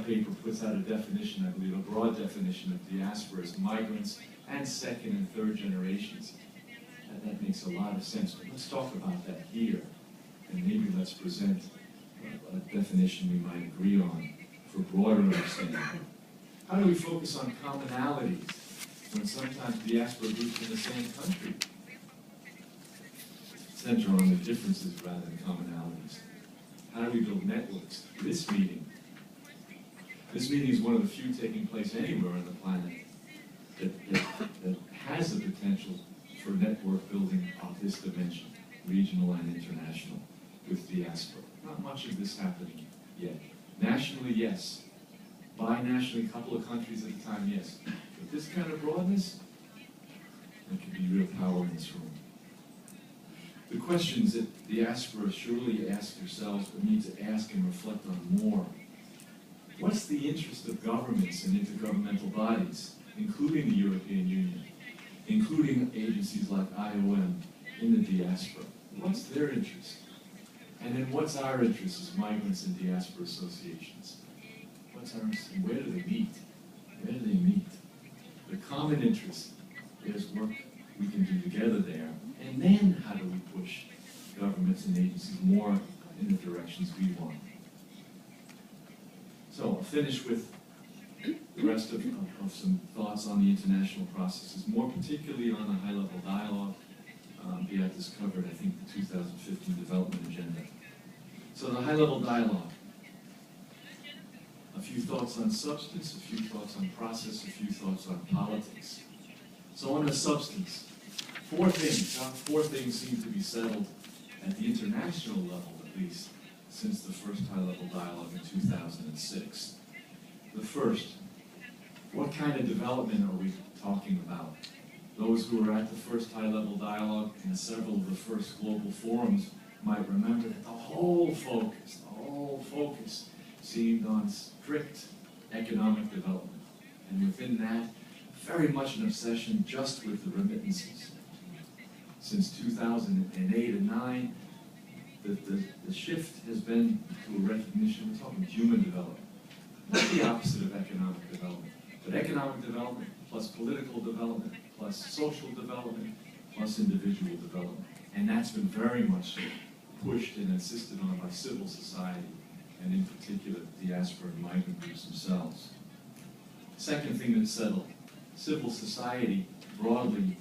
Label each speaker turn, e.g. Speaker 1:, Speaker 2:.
Speaker 1: paper puts out a definition, I believe, a broad definition of diaspora as migrants and second and third generations. And that makes a lot of sense, but let's talk about that here. And maybe let's present a definition we might agree on for broader understanding. How do we focus on commonalities when sometimes diaspora groups in the same country center on the differences rather than commonalities? How do we build networks? This meeting is one of the few taking place anywhere on the planet that has the potential for network building of this dimension, regional and international, with diaspora. Not much of this happening yet. Nationally, yes. Bi-nationally, a couple of countries at a time, yes. But this kind of broadness, there could be real power in this room. The questions that diaspora surely ask yourselves, but need to ask and reflect on more. What's the interest of governments and intergovernmental bodies, including the European Union, including agencies like IOM in the diaspora? What's their interest? And then what's our interest as migrants and diaspora associations? What's our interest and where do they meet? Where do they meet? The common interest, there's work we can do together there. And then how do we push governments and agencies more in the directions we want? So I'll finish with the rest of some thoughts on the international processes, more particularly on the high-level dialogue. Beatrice covered, I think, the 2015 development agenda. So the high-level dialogue. A few thoughts on substance, a few thoughts on process, a few thoughts on politics. So on the substance, four things seem to be settled at the international level, at least, since the first high-level dialogue in 2006. The first, what kind of development are we talking about? Those who were at the first high-level dialogue and several of the first global forums might remember that the whole focus seemed on strict economic development. And within that, very much an obsession just with the remittances. Since 2008 and 9, the shift has been to a recognition, we're talking human development. Not the opposite of economic development, but economic development plus political development plus social development plus individual development. And that's been very much pushed and insisted on by civil society, and in particular diaspora and migrant groups themselves. Second thing that's settled, civil society broadly